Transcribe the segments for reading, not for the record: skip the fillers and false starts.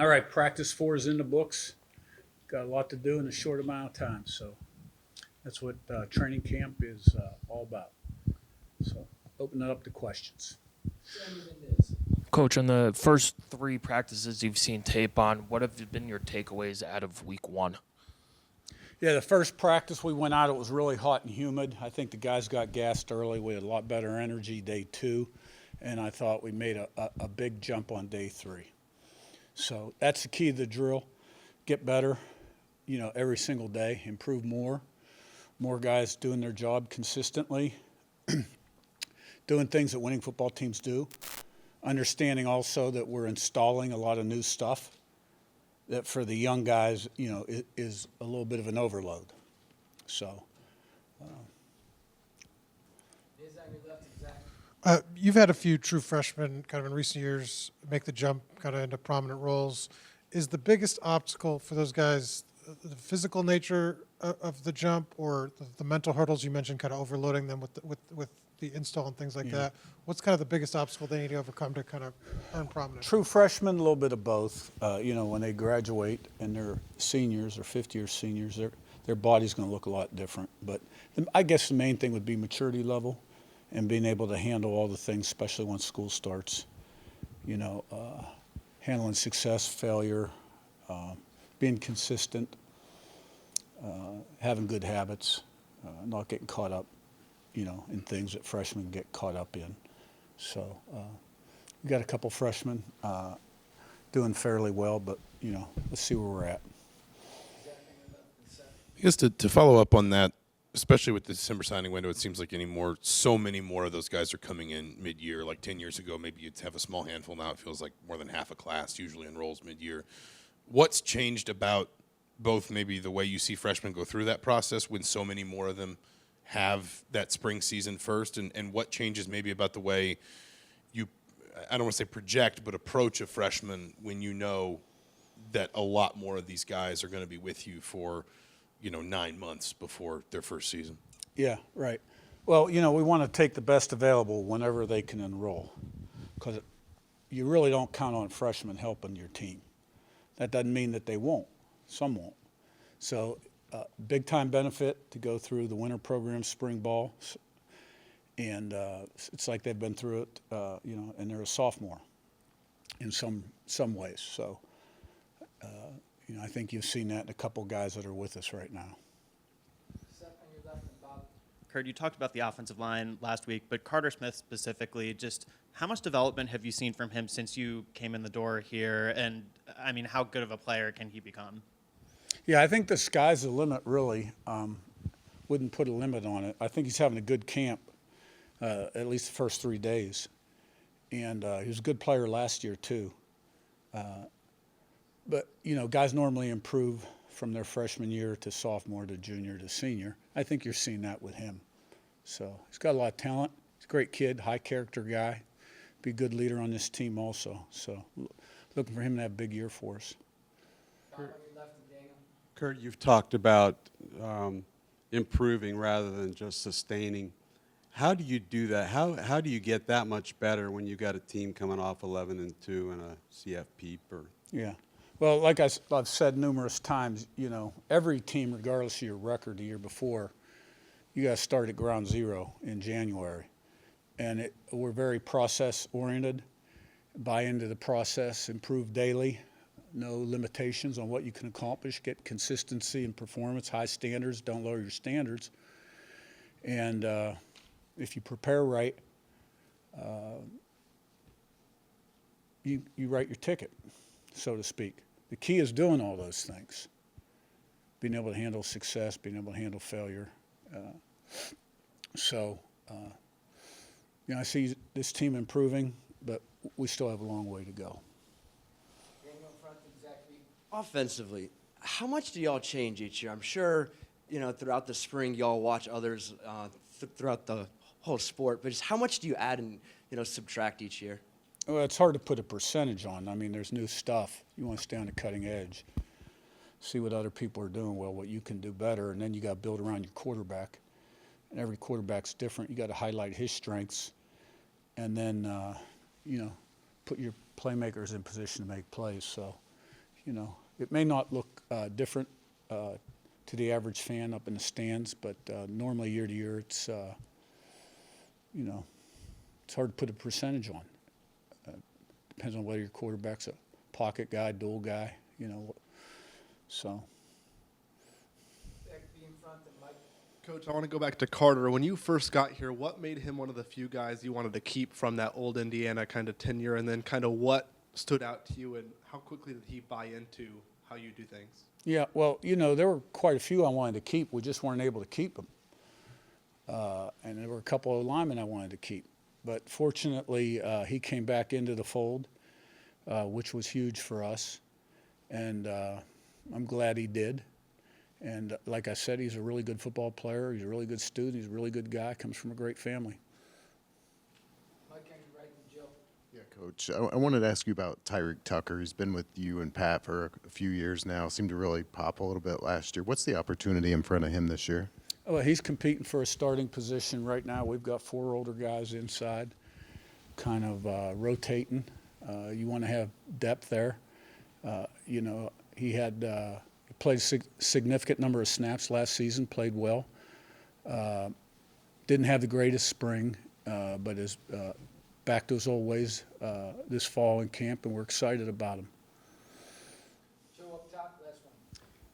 All right, practice 4 is in the books. Got a lot to do in a short amount of time, so that's what training camp is all about. So open it up to questions. Coach, on the first three practices you've seen tape on, what have been your takeaways out of week one? Yeah, the first practice we went out, it was really hot and humid. I think the guys got gassed early. We had a lot better energy day 2, and I thought we made a big jump on day 3. So that's the key to the drill. Get better, every single day, improve more. More guys doing their job consistently, doing things that winning football teams do. Understanding also that we're installing a lot of new stuff that for the young guys, is a little bit of an overload. So. You've had a few true freshmen kind of in recent years make the jump kind of into prominent roles. Is the biggest obstacle for those guys the physical nature of the jump, or the mental hurdles you mentioned, kind of overloading them with the install and things like that? What's kind of the biggest obstacle they need to overcome to kind of earn prominence? True freshmen, a little bit of both. When they graduate and they're seniors or fifth-year seniors, their body's going to look a lot different. But I guess the main thing would be maturity level and being able to handle all the things, especially when school starts. Handling success, failure, being consistent, having good habits, not getting caught up, in things that freshmen get caught up in. So we got a couple freshmen doing fairly well, but, let's see where we're at. I guess to follow up on that, especially with the December signing window, it seems like so many more of those guys are coming in mid-year. Like 10 years ago, maybe you'd have a small handful. Now it feels like more than half a class usually enrolls mid-year. What's changed about both maybe the way you see freshmen go through that process when so many more of them have that spring season first, and what changes maybe about the way you, I don't want to say project, but approach a freshman when you know that a lot more of these guys are going to be with you for 9 months before their first season? Yeah, right. Well, we want to take the best available whenever they can enroll, because you really don't count on freshmen helping your team. That doesn't mean that they won't. Some won't. So big time benefit to go through the winter program, spring ball, and it's like they've been through it, and they're a sophomore in some ways. So, I think you've seen that in a couple guys that are with us right now. Curt, you talked about the offensive line last week, but Carter Smith specifically, just how much development have you seen from him since you came in the door here? And, how good of a player can he become? Yeah, I think the sky's the limit, really. Wouldn't put a limit on it. I think he's having a good camp, at least the first 3 days. And he was a good player last year, too. But, guys normally improve from their freshman year to sophomore to junior to senior. I think you're seeing that with him. So he's got a lot of talent. He's a great kid, high character guy. Be a good leader on this team also. So looking for him to have a big year for us. Curt, you've talked about improving rather than just sustaining. How do you do that? How do you get that much better when you got a team coming off 11-2 and a CFP? Yeah. Well, like I've said numerous times, every team, regardless of your record the year before, you got to start at ground zero in January. And we're very process-oriented, buy into the process, improve daily, no limitations on what you can accomplish, get consistency in performance, high standards, don't lower your standards. And if you prepare right, you write your ticket, so to speak. The key is doing all those things, being able to handle success, being able to handle failure. I see this team improving, but we still have a long way to go. Offensively, how much do y'all change each year? I'm sure, throughout the spring, y'all watch others throughout the whole sport, but just how much do you add and, subtract each year? Well, it's hard to put a percentage on. There's new stuff. You want to stay on the cutting edge, see what other people are doing well, what you can do better, and then you got to build around your quarterback. And every quarterback's different. You got to highlight his strengths, and then, put your playmakers in position to make plays. So you know, it may not look different to the average fan up in the stands, but normally year to year, it's, you know, it's hard to put a percentage on. Depends on whether your quarterback's a pocket guy, dual guy, you know, so. Coach, I want to go back to Carter. When you first got here, what made him one of the few guys you wanted to keep from that old Indiana kind of tenure, and then kind of what stood out to you, and how quickly did he buy into how you do things? Yeah, well, you know, there were quite a few I wanted to keep. We just weren't able to keep them. And there were a couple of linemen I wanted to keep. But fortunately, he came back into the fold, which was huge for us. And I'm glad he did. And like I said, he's a really good football player. He's a really good student. He's a really good guy. Comes from a great family. Yeah, Coach. I wanted to ask you about Tyreek Tucker. He's been with you and Pat for a few years now. Seemed to really pop a little bit last year. What's the opportunity in front of him this year? Well, he's competing for a starting position right now. We've got 4 older guys inside, kind of rotating. You want to have depth there. You know, he played a significant number of snaps last season, played well. Didn't have the greatest spring, but is back to his old ways this fall in camp, and we're excited about him.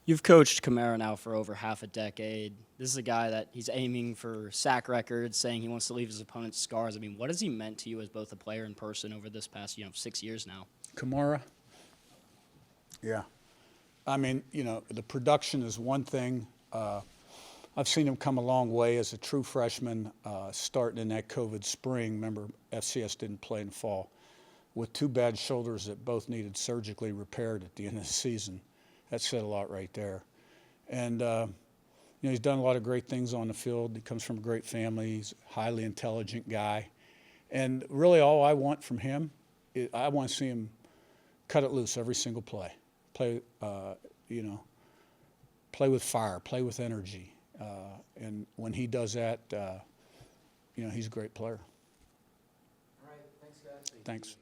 You've coached Kamara now for over half a decade. This is a guy that he's aiming for sack records, saying he wants to leave his opponent's scars. I mean, what has he meant to you as both a player and person over this past, 6 years now? Kamara? Yeah. I mean, you know, the production is one thing. I've seen him come a long way as a true freshman, starting in that COVID spring. Remember, FCS didn't play in the fall, with 2 bad shoulders that both needed surgically repaired at the end of the season. That said a lot right there. And, you know, he's done a lot of great things on the field. He comes from a great family. He's a highly intelligent guy. And really all I want from him, I want to see him cut it loose every single play. Play, you know, play with fire, play with energy. And when he does that, you know, he's a great player. All right, thanks, guys. Thanks.